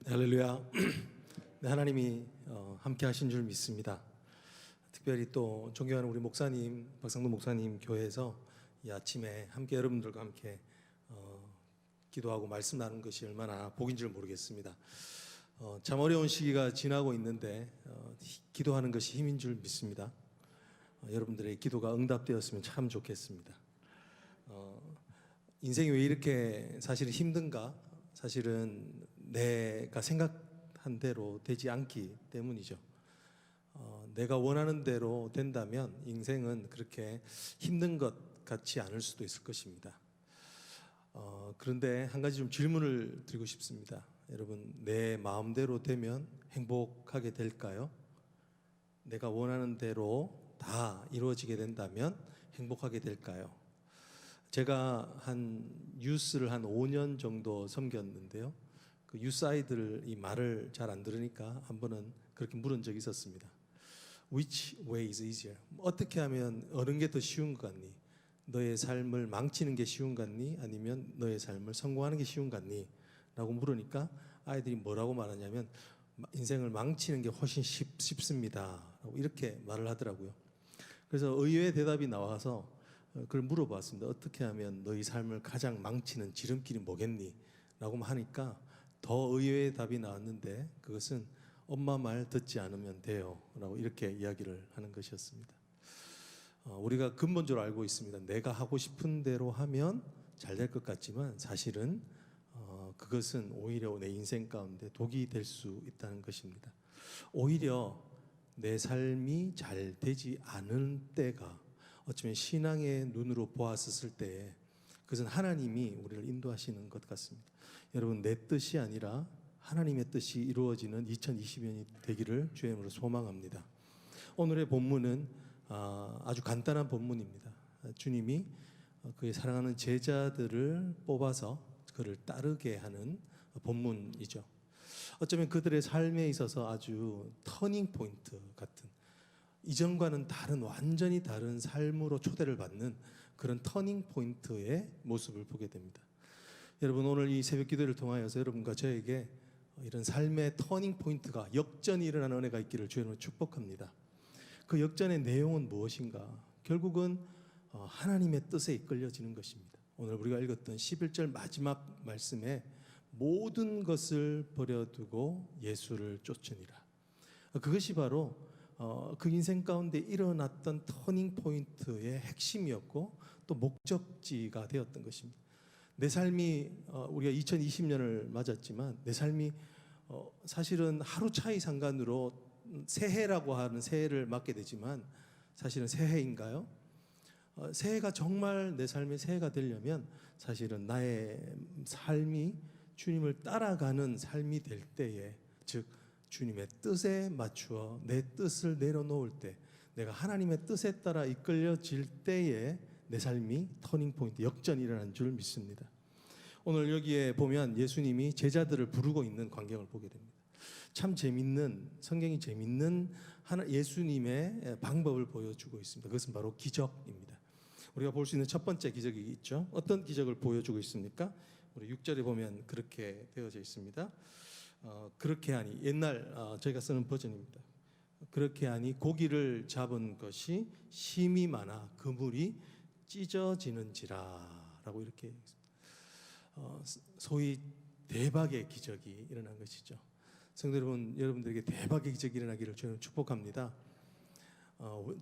할렐루야. 네, 하나님이 함께 하신 줄 믿습니다. 특별히 또 존경하는 우리 목사님, 박상도 목사님 교회에서 이 아침에 함께 여러분들과 함께 기도하고 말씀 나눈 것이 얼마나 복인 줄 모르겠습니다. 참 어려운 시기가 지나고 있는데 기도하는 것이 힘인 줄 믿습니다. 여러분들의 기도가 응답되었으면 참 좋겠습니다. 인생이 왜 이렇게 사실은 힘든가? 사실은 내가 생각한 대로 되지 않기 때문이죠. 내가 원하는 대로 된다면 인생은 그렇게 힘든 것 같지 않을 수도 있을 것입니다. 그런데 한 가지 좀 질문을 드리고 싶습니다. 여러분, 내 마음대로 되면 행복하게 될까요? 내가 원하는 대로 다 이루어지게 된다면 행복하게 될까요? 제가 유스를 한 5년 정도 섬겼는데요. 그 유스 아이들이 말을 잘 안 들으니까 한 번은 그렇게 물은 적이 있었습니다. Which way is easier? 어떻게 하면 어느 게 더 쉬운 것 같니? 너의 삶을 망치는 게 쉬운 것 같니? 아니면 너의 삶을 성공하는 게 쉬운 것 같니? 라고 물으니까 아이들이 뭐라고 말하냐면 인생을 망치는 게 훨씬 쉽습니다. 라고 이렇게 말을 하더라고요. 그래서 의외의 대답이 나와서 그걸 물어봤습니다. 어떻게 하면 너희 삶을 가장 망치는 지름길이 뭐겠니? 라고 하니까 더 의외의 답이 나왔는데 그것은 엄마 말 듣지 않으면 돼요. 라고 이렇게 이야기를 하는 것이었습니다. 우리가 근본적으로 알고 있습니다. 내가 하고 싶은 대로 하면 잘 될 것 같지만 사실은 그것은 오히려 내 인생 가운데 독이 될 수 있다는 것입니다. 오히려 내 삶이 잘 되지 않은 때가 어쩌면 신앙의 눈으로 보았을 때에 그것은 하나님이 우리를 인도하시는 것 같습니다. 여러분, 내 뜻이 아니라 하나님의 뜻이 이루어지는 2020년이 되기를 주의 이름으로 소망합니다. 오늘의 본문은 아주 간단한 본문입니다. 주님이 그의 사랑하는 제자들을 뽑아서 그를 따르게 하는 본문이죠. 어쩌면 그들의 삶에 있어서 아주 터닝 포인트 같은, 이전과는 다른, 완전히 다른 삶으로 초대를 받는 그런 터닝 포인트의 모습을 보게 됩니다. 여러분, 오늘 이 새벽 기도를 통하여서 여러분과 저에게 이런 삶의 터닝 포인트가, 역전이 일어나는 은혜가 있기를 주님으로 축복합니다. 그 역전의 내용은 무엇인가? 결국은 하나님의 뜻에 이끌려지는 것입니다. 오늘 우리가 읽었던 11절 마지막 말씀에 모든 것을 버려두고 예수를 쫓으니라. 그것이 바로 그 인생 가운데 일어났던 터닝 포인트의 핵심이었고 또 목적지가 되었던 것입니다. 내 삶이 우리가 2020년을 맞았지만 내 삶이 사실은 하루 차이 상관으로 새해라고 하는 새해를 맞게 되지만 사실은 새해인가요? 새해가 정말 내 삶의 새해가 되려면 사실은 나의 삶이 주님을 따라가는 삶이 될 때에, 즉 주님의 뜻에 맞추어 내 뜻을 내려놓을 때, 내가 하나님의 뜻에 따라 이끌려질 때에 내 삶이 터닝 포인트, 역전이 일어난 줄 믿습니다. 오늘 여기에 보면 예수님이 제자들을 부르고 있는 광경을 보게 됩니다. 참 재밌는, 성경이 재밌는 예수님의 방법을 보여주고 있습니다. 그것은 바로 기적입니다. 우리가 볼 수 있는 첫 번째 기적이 있죠. 어떤 기적을 보여주고 있습니까? 우리 6절에 보면 그렇게 되어져 있습니다. 그렇게 하니, 옛날 저희가 쓰는 버전입니다. 그렇게 하니 고기를 잡은 것이 심이 많아 그물이 찢어지는지라 라고 이렇게 소위 대박의 기적이 일어난 것이죠. 성도 여러분, 여러분들에게 대박의 기적이 일어나기를 저는 축복합니다.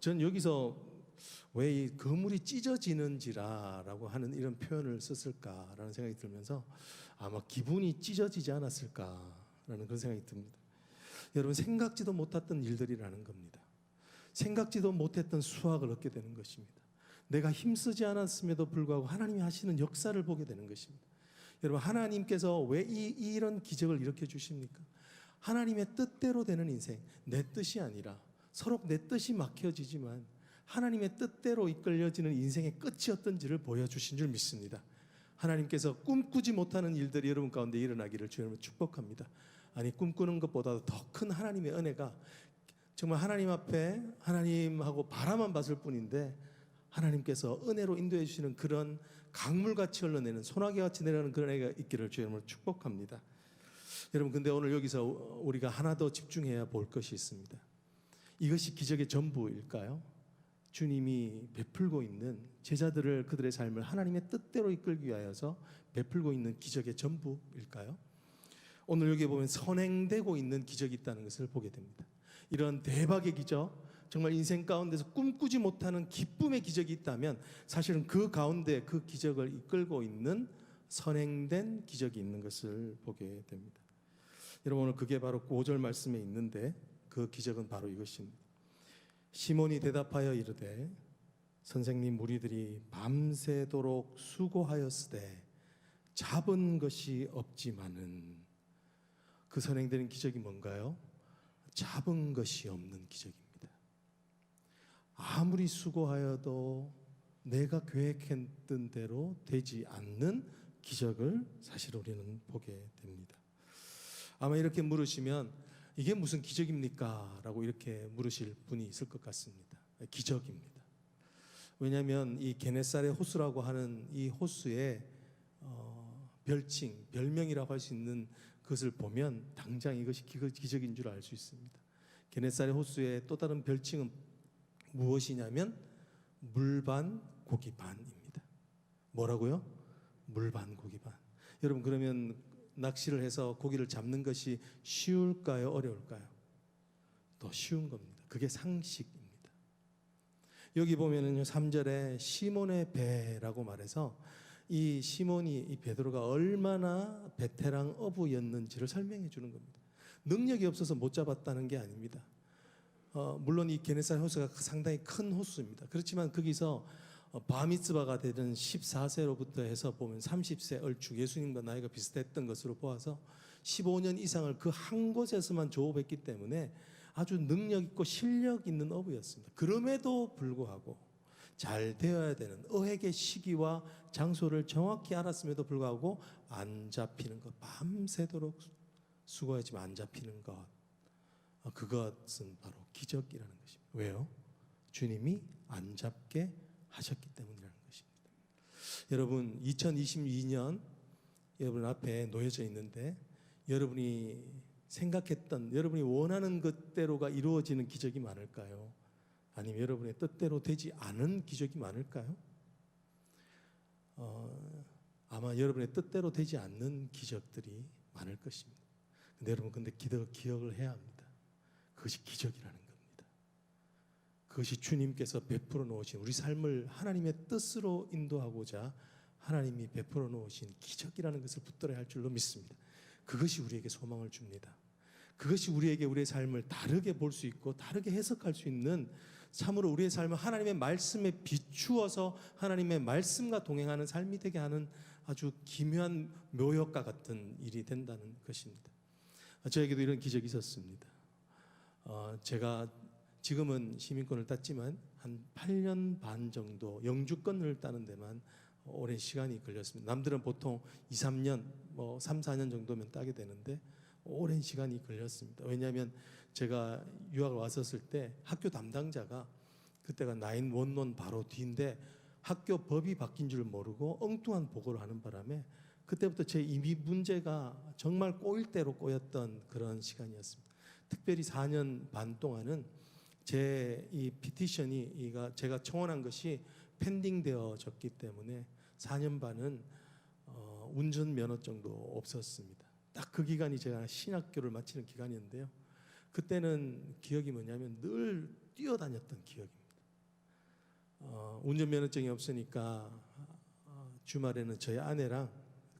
전 여기서 왜 이 그물이 찢어지는지라 라고 하는 이런 표현을 썼을까라는 생각이 들면서 아마 기분이 찢어지지 않았을까라는 그런 생각이 듭니다. 여러분, 생각지도 못했던 일들이라는 겁니다. 생각지도 못했던 수확을 얻게 되는 것입니다. 내가 힘쓰지 않았음에도 불구하고 하나님이 하시는 역사를 보게 되는 것입니다. 여러분, 하나님께서 왜 이런 기적을 일으켜 주십니까? 하나님의 뜻대로 되는 인생, 내 뜻이 아니라 서로 내 뜻이 막혀지지만 하나님의 뜻대로 이끌려지는 인생의 끝이 어떤지를 보여주신 줄 믿습니다. 하나님께서 꿈꾸지 못하는 일들이 여러분 가운데 일어나기를 주님으로 축복합니다. 아니, 꿈꾸는 것보다도 더 큰 하나님의 은혜가, 정말 하나님 앞에 하나님하고 바라만 봤을 뿐인데 하나님께서 은혜로 인도해 주시는 그런 강물같이 흘러내는, 소나기같이 내려가는 그런 은혜가 있기를 주님으로 축복합니다. 여러분, 근데 오늘 여기서 우리가 하나 더 집중해야 볼 것이 있습니다. 이것이 기적의 전부일까요? 주님이 베풀고 있는 제자들을, 그들의 삶을 하나님의 뜻대로 이끌기 위하여서 베풀고 있는 기적의 전부일까요? 오늘 여기 보면 선행되고 있는 기적이 있다는 것을 보게 됩니다. 이런 대박의 기적, 정말 인생 가운데서 꿈꾸지 못하는 기쁨의 기적이 있다면 사실은 그 가운데 그 기적을 이끌고 있는 선행된 기적이 있는 것을 보게 됩니다. 여러분, 오늘 그게 바로 5절 말씀에 있는데 그 기적은 바로 이것입니다. 시몬이 대답하여 이르되 선생님, 우리들이 밤새도록 수고하였으되 잡은 것이 없지만은. 그 선행되는 기적이 뭔가요? 잡은 것이 없는 기적입니다. 아무리 수고하여도 내가 계획했던 대로 되지 않는 기적을 사실 우리는 보게 됩니다. 아마 이렇게 물으시면 이게 무슨 기적입니까? 라고 이렇게 물으실 분이 있을 것 같습니다. 기적입니다. 왜냐하면 이 게네사렛 호수라고 하는 이 호수의 별칭, 별명이라고 할 수 있는 그것을 보면 당장 이것이 기적인 줄 알 수 있습니다. 게네사렛 호수의 또 다른 별칭은 무엇이냐면 물반 고기 반입니다. 뭐라고요? 물반 고기 반. 여러분, 그러면 낚시를 해서 고기를 잡는 것이 쉬울까요? 어려울까요? 더 쉬운 겁니다. 그게 상식입니다. 여기 보면은 3절에 시몬의 배라고 말해서 이 시몬이, 이 베드로가 얼마나 베테랑 어부였는지를 설명해 주는 겁니다. 능력이 없어서 못 잡았다는 게 아닙니다. 물론 이 게네사렛 호수가 상당히 큰 호수입니다. 그렇지만 거기서 바미츠바가 되던 14세로부터 해서 보면 30세 얼추, 예수님과 나이가 비슷했던 것으로 보아서 15년 이상을 그 한 곳에서만 조업했기 때문에 아주 능력 있고 실력 있는 어부였습니다. 그럼에도 불구하고 잘 되어야 되는 어획의 시기와 장소를 정확히 알았음에도 불구하고 안 잡히는 것, 밤새도록 수고하지만 안 잡히는 것, 그것은 바로 기적이라는 것입니다. 왜요? 주님이 안 잡게 하셨기 때문이라는 것입니다. 여러분, 2022년 여러분 앞에 놓여져 있는데 여러분이 생각했던, 여러분이 원하는 것대로가 이루어지는 기적이 많을까요? 아니면 여러분의 뜻대로 되지 않은 기적이 많을까요? 아마 여러분의 뜻대로 되지 않는 기적들이 많을 것입니다. 근데 여러분, 근데 기억을 해야 합니다. 그것이 기적이라는 겁니다. 그것이 주님께서 베풀어 놓으신, 우리 삶을 하나님의 뜻으로 인도하고자 하나님이 베풀어 놓으신 기적이라는 것을 붙들어야 할 줄로 믿습니다. 그것이 우리에게 소망을 줍니다. 그것이 우리에게 우리의 삶을 다르게 볼 수 있고 다르게 해석할 수 있는, 참으로 우리의 삶을 하나님의 말씀에 비추어서 하나님의 말씀과 동행하는 삶이 되게 하는 아주 기묘한 묘역과 같은 일이 된다는 것입니다. 저에게도 이런 기적이 있었습니다. 제가 지금은 시민권을 땄지만 한 8년 반 정도 영주권을 따는 데만 오랜 시간이 걸렸습니다. 남들은 보통 2, 3년, 3, 4년 정도면 따게 되는데 오랜 시간이 걸렸습니다. 왜냐하면 제가 유학을 왔었을 때 학교 담당자가, 그때가 911 바로 뒤인데 학교 법이 바뀐 줄 모르고 엉뚱한 보고를 하는 바람에 그때부터 제 이미 문제가 정말 꼬일 대로 꼬였던 그런 시간이었습니다. 특별히 4년 반 동안은 제 이 피티션이 제가 청원한 것이 펜딩되어졌기 때문에 4년 반은 운전면허증도 없었습니다. 딱 그 기간이 제가 신학교를 마치는 기간이었는데요. 그때는 기억이 뭐냐면 늘 뛰어다녔던 기억입니다. 운전면허증이 없으니까 주말에는 저희 아내랑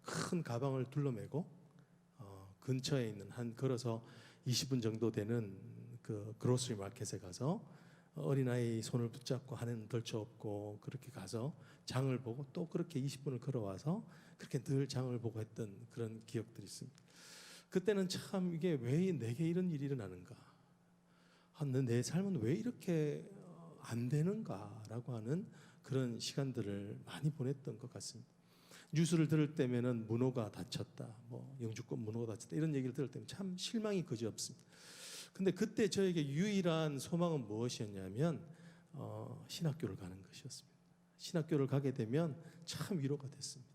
큰 가방을 둘러매고 근처에 있는 걸어서 20분 정도 되는 그 그로스리 마켓에 가서 어린아이 손을 붙잡고 하는 덜쳐업고 그렇게 가서 장을 보고 또 그렇게 20분을 걸어와서 그렇게 늘 장을 보고 했던 그런 기억들이 있습니다. 그때는 참 이게 왜 내게 이런 일이 일어나는가, 내 삶은 왜 이렇게 안 되는가라고 하는 그런 시간들을 많이 보냈던 것 같습니다. 뉴스를 들을 때면은 문호가 다쳤다, 영주권 문호가 다쳤다, 이런 얘기를 들을 때면 참 실망이 그지없습니다. 근데 그때 저에게 유일한 소망은 무엇이었냐면 신학교를 가는 것이었습니다. 신학교를 가게 되면 참 위로가 됐습니다.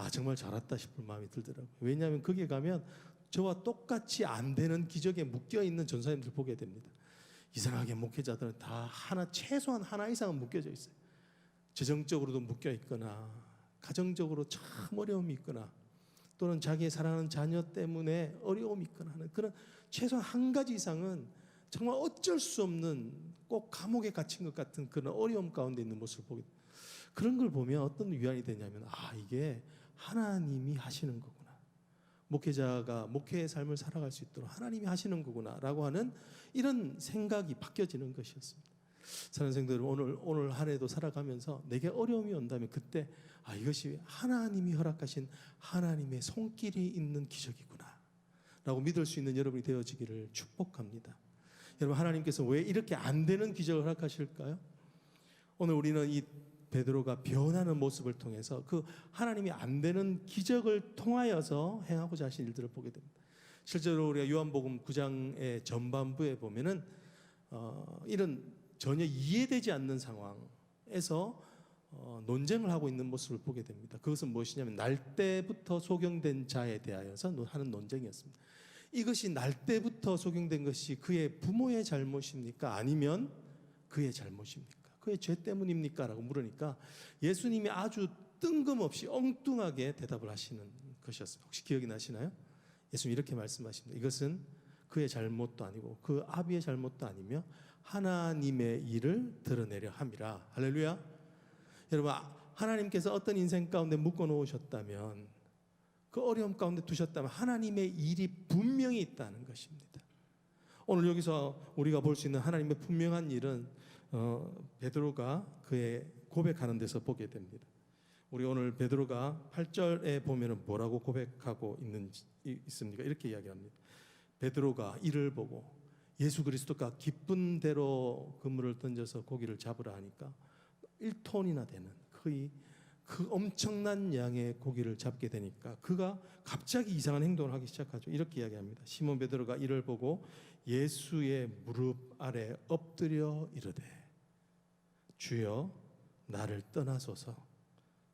정말 잘 왔다 싶을 마음이 들더라고요. 왜냐하면 거기에 가면 저와 똑같이 안 되는 기적에 묶여있는 전사님들 보게 됩니다. 이상하게 목회자들은 다 최소한 하나 이상은 묶여져 있어요. 재정적으로도 묶여있거나 가정적으로 참 어려움이 있거나 또는 자기의 사랑하는 자녀 때문에 어려움이 있거나 하는 그런 최소한 한 가지 이상은 정말 어쩔 수 없는 꼭 감옥에 갇힌 것 같은 그런 어려움 가운데 있는 모습을 보게 됩니다. 그런 걸 보면 어떤 위안이 되냐면 이게 하나님이 하시는 거구나. 목회자가 목회의 삶을 살아갈 수 있도록 하나님이 하시는 거구나 라고 하는 이런 생각이 바뀌어지는 것이었습니다. 사랑하는 성도 여러분, 오늘 한 해도 살아가면서 내게 어려움이 온다면 그때 이것이 하나님이 허락하신 하나님의 손길이 있는 기적이구나 라고 믿을 수 있는 여러분이 되어지기를 축복합니다. 여러분, 하나님께서 왜 이렇게 안 되는 기적을 허락하실까요? 오늘 우리는 이 베드로가 변하는 모습을 통해서 그 하나님이 안 되는 기적을 통하여서 행하고자 하신 일들을 보게 됩니다. 실제로 우리가 요한복음 9장의 전반부에 보면은 이런 전혀 이해되지 않는 상황에서 논쟁을 하고 있는 모습을 보게 됩니다. 그것은 무엇이냐면 날 때부터 소경된 자에 대하여서 하는 논쟁이었습니다. 이것이 날 때부터 소경된 것이 그의 부모의 잘못입니까? 아니면 그의 잘못입니까? 그의 죄 때문입니까? 라고 물으니까 예수님이 아주 뜬금없이 엉뚱하게 대답을 하시는 것이었습니다. 혹시 기억이 나시나요? 예수님이 이렇게 말씀하십니다. 이것은 그의 잘못도 아니고 그 아비의 잘못도 아니며 하나님의 일을 드러내려 함이라. 할렐루야. 여러분, 하나님께서 어떤 인생 가운데 묶어 놓으셨다면, 그 어려움 가운데 두셨다면 하나님의 일이 분명히 있다는 것입니다. 오늘 여기서 우리가 볼 수 있는 하나님의 분명한 일은 베드로가 그의 고백하는 데서 보게 됩니다. 우리 오늘 베드로가 8절에 보면은 뭐라고 고백하고 있습니까? 이렇게 이야기합니다. 베드로가 이를 보고 예수 그리스도가 기쁜 대로 그물을 던져서 고기를 잡으라 하니까 1톤이나 되는 그 엄청난 양의 고기를 잡게 되니까 그가 갑자기 이상한 행동을 하기 시작하죠. 이렇게 이야기합니다. 시몬 베드로가 이를 보고 예수의 무릎 아래 엎드려 이르되 주여 나를 떠나소서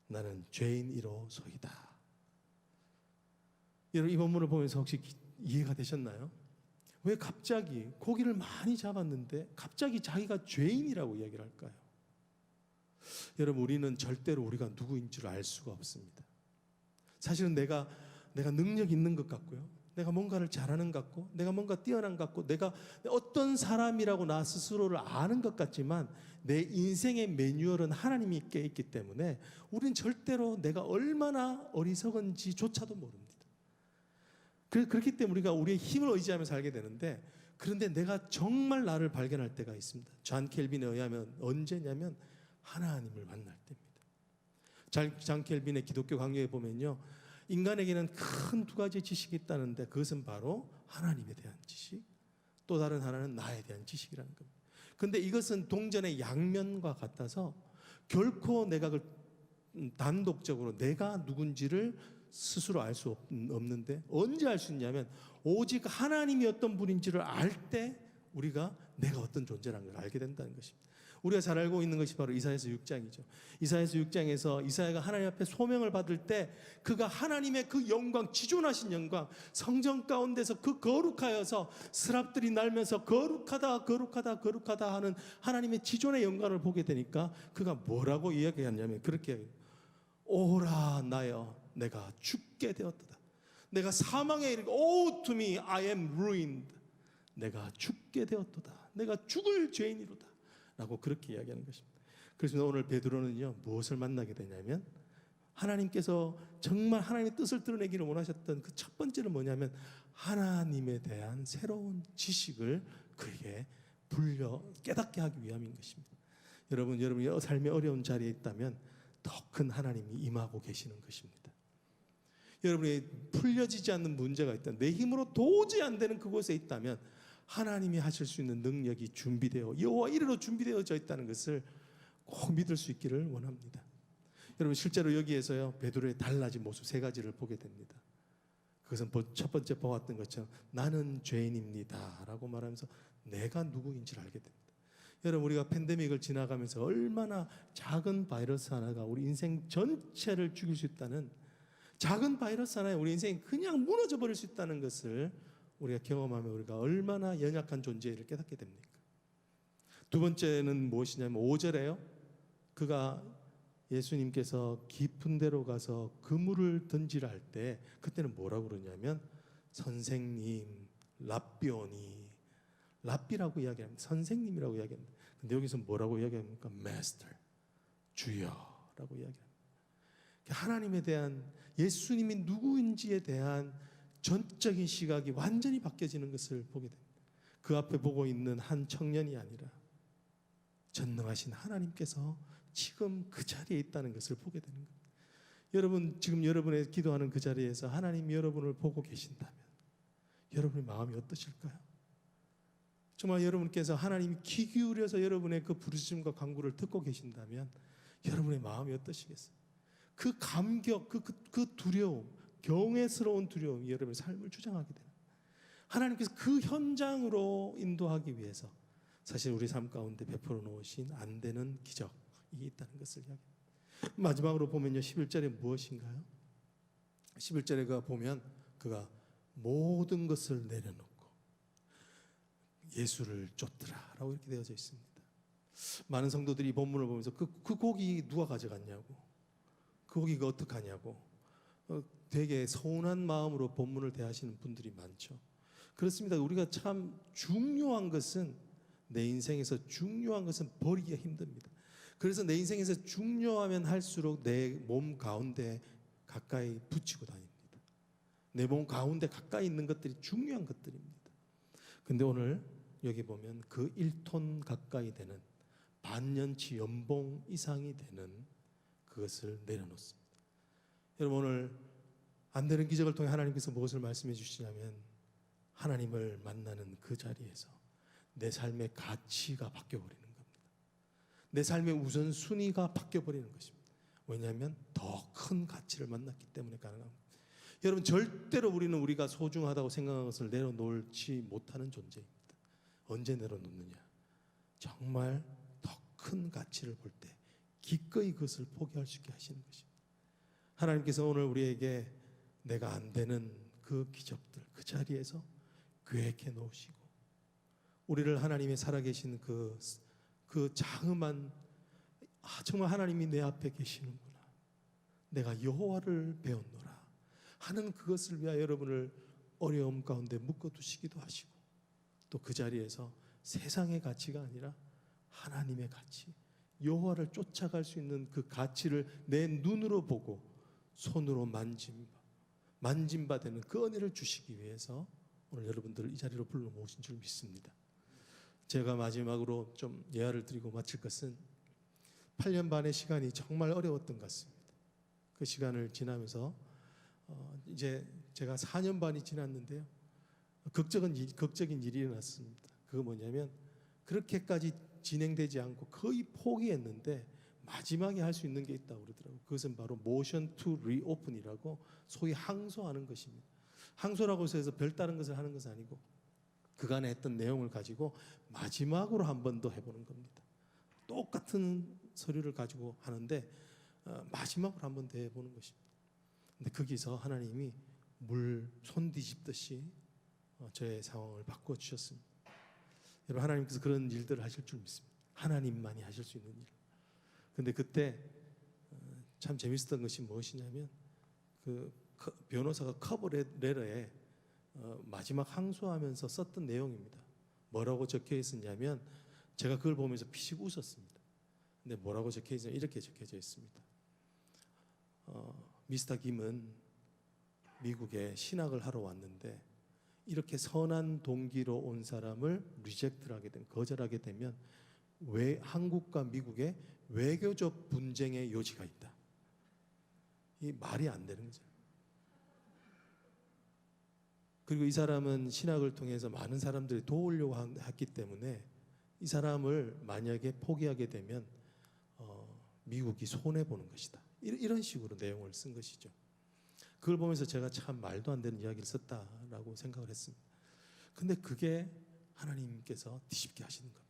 나는 죄인이로소이다. 여러분, 이 본문을 보면서 혹시 이해가 되셨나요? 왜 갑자기 고기를 많이 잡았는데 갑자기 자기가 죄인이라고 이야기를 할까요? 여러분, 우리는 절대로 우리가 누구인 줄 알 수가 없습니다. 사실은 내가 능력 있는 것 같고요, 내가 뭔가를 잘하는 것 같고, 내가 뭔가 뛰어난 것 같고, 내가 어떤 사람이라고 나 스스로를 아는 것 같지만 내 인생의 매뉴얼은 하나님이 께 있기 때문에 우리는 절대로 내가 얼마나 어리석은지조차도 모릅니다. 그렇기 때문에 우리가 우리의 힘을 의지하며 살게 되는데, 그런데 내가 정말 나를 발견할 때가 있습니다. 존 켈빈에 의하면 언제냐면 하나님을 만날 때입니다. 존 켈빈의 기독교 강요에 보면요, 인간에게는 큰 두 가지 지식이 있다는데 그것은 바로 하나님에 대한 지식, 또 다른 하나는 나에 대한 지식이라는 겁니다. 그런데 이것은 동전의 양면과 같아서 결코 내가 단독적으로 내가 누군지를 스스로 알 수 없는데, 언제 알 수 있냐면 오직 하나님이 어떤 분인지를 알 때 우리가 내가 어떤 존재라는 걸 알게 된다는 것입니다. 우리가 잘 알고 있는 것이 바로 이사야서 6장이죠. 이사야서 6장에서 이사야가 하나님 앞에 소명을 받을 때 그가 하나님의 그 영광, 지존하신 영광, 성전 가운데서 그 거룩하여서 스랍들이 날면서 거룩하다 거룩하다 거룩하다 하는 하나님의 지존의 영광을 보게 되니까 그가 뭐라고 이야기하냐면 그렇게, 오라 나여 내가 죽게 되었다. 내가 사망에 이르고 Oh to me I am ruined. 내가 죽게 되었도다. 내가 죽을 죄인이로다 라고 그렇게 이야기하는 것입니다. 그래서 오늘 베드로는요, 무엇을 만나게 되냐면 하나님께서 정말 하나님의 뜻을 드러내기를 원하셨던 그 첫 번째는 뭐냐면 하나님에 대한 새로운 지식을 그에게 깨닫게 하기 위함인 것입니다. 여러분이 삶의 어려운 자리에 있다면 더 큰 하나님이 임하고 계시는 것입니다. 여러분이 풀려지지 않는 문제가 있다, 내 힘으로 도저히 안 되는 그곳에 있다면 하나님이 하실 수 있는 능력이 여호와 이르러 준비되어져 있다는 것을 꼭 믿을 수 있기를 원합니다. 여러분, 실제로 여기에서요, 베드로의 달라진 모습 세 가지를 보게 됩니다. 그것은 첫 번째 보았던 것처럼 나는 죄인입니다 라고 말하면서 내가 누구인지를 알게 됩니다. 여러분, 우리가 팬데믹을 지나가면서 얼마나 작은 바이러스 하나가 우리 인생 전체를 죽일 수 있다는 작은 바이러스 하나에 우리 인생이 그냥 무너져 버릴 수 있다는 것을 우리가 경험하면 우리가 얼마나 연약한 존재를 깨닫게 됩니까? 두 번째는 무엇이냐면 5절에요. 그가 예수님께서 깊은 데로 가서 그물을 던지라 할 때 그때는 뭐라고 그러냐면 선생님, 랍비오니, 랍비라고 이야기합니다. 선생님이라고 이야기합니다. 근데 여기서 뭐라고 이야기합니까? 마스터, 주여라고 이야기합니다. 하나님에 대한, 예수님이 누구인지에 대한 전적인 시각이 완전히 바뀌어지는 것을 보게 됩니다. 그 앞에 보고 있는 한 청년이 아니라 전능하신 하나님께서 지금 그 자리에 있다는 것을 보게 되는 겁니다. 여러분, 지금 여러분의 기도하는 그 자리에서 하나님이 여러분을 보고 계신다면 여러분의 마음이 어떠실까요? 정말 여러분께서 하나님이 귀 기울여서 여러분의 그 부르심과 간구를 듣고 계신다면 여러분의 마음이 어떠시겠어요? 그 감격, 그 두려움, 경외스러운 두려움이 여러분의 삶을 주장하게 되는, 하나님께서 그 현장으로 인도하기 위해서 사실 우리 삶 가운데 베풀어 놓으신 안 되는 기적이 있다는 것을 이야기합니다. 마지막으로 보면요, 11절에 무엇인가요? 11절에 보면 그가 모든 것을 내려놓고 예수를 쫓더라라고 이렇게 되어져 있습니다. 많은 성도들이 이 본문을 보면서 그 고기 누가 가져갔냐고, 그 고기가 어떡하냐고 되게 서운한 마음으로 본문을 대하시는 분들이 많죠. 그렇습니다. 우리가 참 중요한 것은, 내 인생에서 중요한 것은 버리기가 힘듭니다. 그래서 내 인생에서 중요하면 할수록 내 몸 가운데 가까이 붙이고 다닙니다. 내 몸 가운데 가까이 있는 것들이 중요한 것들입니다. 근데 오늘 여기 보면 그 1톤 가까이 되는 반년치 연봉 이상이 되는 그것을 내려놓습니다. 여러분, 오늘 안 되는 기적을 통해 하나님께서 무엇을 말씀해 주시냐면 하나님을 만나는 그 자리에서 내 삶의 가치가 바뀌어버리는 겁니다. 내 삶의 우선순위가 바뀌어버리는 것입니다. 왜냐하면 더 큰 가치를 만났기 때문에 가능합니다. 여러분, 절대로 우리는 우리가 소중하다고 생각하는 것을 내려놓지 못하는 존재입니다. 언제 내려놓느냐? 정말 더 큰 가치를 볼 때 기꺼이 그것을 포기할 수 있게 하시는 것입니다. 하나님께서 오늘 우리에게 내가 안 되는 그 기적들, 그 자리에서 계획해 놓으시고 우리를 하나님의 살아계신 그 장엄한, 정말 하나님이 내 앞에 계시는구나, 내가 여호와를 배웠노라 하는 그것을 위하여 여러분을 어려움 가운데 묶어두시기도 하시고, 또 그 자리에서 세상의 가치가 아니라 하나님의 가치, 여호와를 쫓아갈 수 있는 그 가치를 내 눈으로 보고 손으로 만짐바 되는 그 은혜를 주시기 위해서 오늘 여러분들을 이 자리로 불러 모으신 줄 믿습니다. 제가 마지막으로 좀 예화를 드리고 마칠 것은 8년 반의 시간이 정말 어려웠던 것 같습니다. 그 시간을 지나면서 이제 제가 4년 반이 지났는데요, 극적인 일이 일어났습니다. 그거 뭐냐면 그렇게까지 진행되지 않고 거의 포기했는데 마지막에 할 수 있는 게 있다고 그러더라고요. 그것은 바로 모션 투 리오픈이라고 소위 항소하는 것입니다. 항소라고 해서 별다른 것을 하는 것은 아니고 그간에 했던 내용을 가지고 마지막으로 한 번 더 해보는 겁니다. 똑같은 서류를 가지고 하는데 마지막으로 한 번 더 해보는 것입니다. 근데 거기서 하나님이 물 손 뒤집듯이 저의 상황을 바꿔주셨습니다. 여러분, 하나님께서 그런 일들을 하실 줄 믿습니다. 하나님만이 하실 수 있는 일. 근데 그때 참 재밌었던 것이 무엇이냐면 그 변호사가 커버 레터에 마지막 항소하면서 썼던 내용입니다. 뭐라고 적혀 있었냐면 제가 그걸 보면서 피식 웃었습니다. 근데 뭐라고 적혀 있냐면 이렇게 적혀져 있습니다. 미스터 김은 미국에 신학을 하러 왔는데 이렇게 선한 동기로 온 사람을 리젝트를 하게 되면, 거절하게 되면 왜 한국과 미국의 외교적 분쟁의 요지가 있다. 이 말이 안 되는 거죠. 그리고 이 사람은 신학을 통해서 많은 사람들이 도우려고 했기 때문에 이 사람을 만약에 포기하게 되면 미국이 손해보는 것이다. 이런 식으로 내용을 쓴 것이죠. 그걸 보면서 제가 참 말도 안 되는 이야기를 썼다라고 생각을 했습니다. 근데 그게 하나님께서 뒤집게 하시는 겁니다.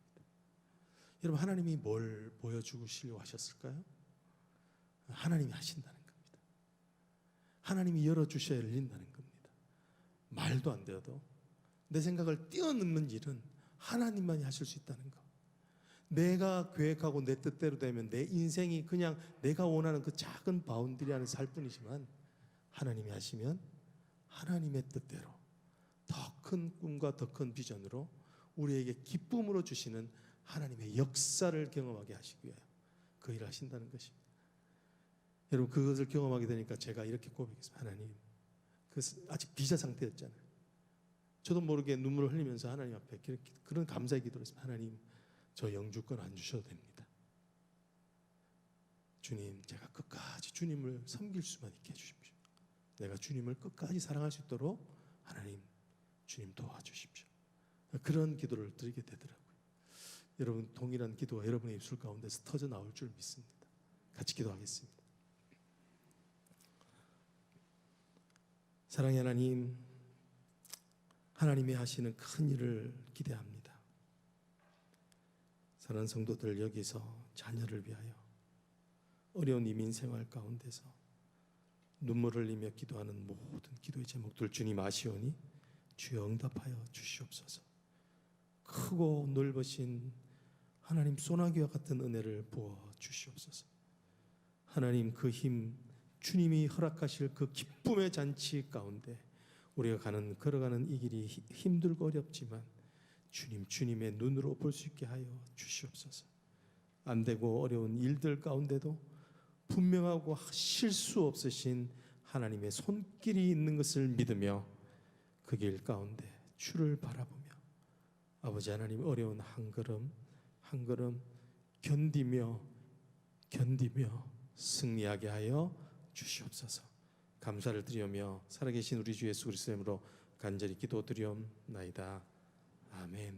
여러분, 하나님이 뭘 보여주시려고 하셨을까요? 하나님이 하신다는 겁니다. 하나님이 열어주셔야 열린다는 겁니다. 말도 안 되어도 내 생각을 뛰어넘는 일은 하나님만이 하실 수 있다는 거. 내가 계획하고 내 뜻대로 되면 내 인생이 그냥 내가 원하는 그 작은 바운드리 안에 살 뿐이지만, 하나님이 하시면 하나님의 뜻대로 더 큰 꿈과 더 큰 비전으로 우리에게 기쁨으로 주시는 하나님의 역사를 경험하게 하시기 위하여 그 일을 하신다는 것입니다. 여러분, 그것을 경험하게 되니까 제가 이렇게 고백했습니다. 하나님, 아직 비자 상태였잖아요. 저도 모르게 눈물을 흘리면서 하나님 앞에 그런 감사의 기도를 했습니다. 하나님, 저 영주권 안 주셔도 됩니다. 주님, 제가 끝까지 주님을 섬길 수만 있게 해주십시오. 내가 주님을 끝까지 사랑할 수 있도록 하나님, 주님 도와주십시오. 그런 기도를 드리게 되더라고요. 여러분, 동일한 기도가 여러분의 입술 가운데서 터져 나올 줄 믿습니다. 같이 기도하겠습니다. 사랑의 하나님, 하나님이 하시는 큰 일을 기대합니다. 사랑하는 성도들, 여기서 자녀를 위하여 어려운 이민 생활 가운데서 눈물을 흘리며 기도하는 모든 기도의 제목들 주님 아시오니 주여 응답하여 주시옵소서. 크고 넓으신 하나님 소나기와 같은 은혜를 부어 주시옵소서. 하나님, 그 힘, 주님이 허락하실 그 기쁨의 잔치 가운데 우리가 걸어가는 이 길이 힘들고 어렵지만 주님의 눈으로 볼 수 있게 하여 주시옵소서. 안 되고 어려운 일들 가운데도 분명하고 실수 없으신 하나님의 손길이 있는 것을 믿으며 그 길 가운데 주를 바라보며 아버지 하나님, 어려운 한 걸음 한 걸음 견디며 승리하게 하여 주시옵소서. 감사를 드리며 살아계신 우리 주 예수 그리스도의 이름으로 간절히 기도드리옵나이다. 아멘.